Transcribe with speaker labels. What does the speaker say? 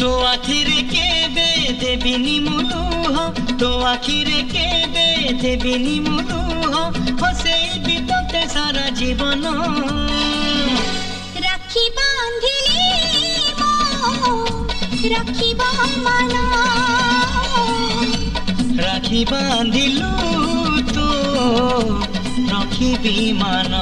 Speaker 1: तो आखिरे केबे देबिनी मुलुह तो आखिरे केबे देबिनी मुलुह हसेबी तोते सारा जीवन
Speaker 2: राखी बांधिली राखिबा मन
Speaker 1: राखी बांधिलु तो रखिबी मान।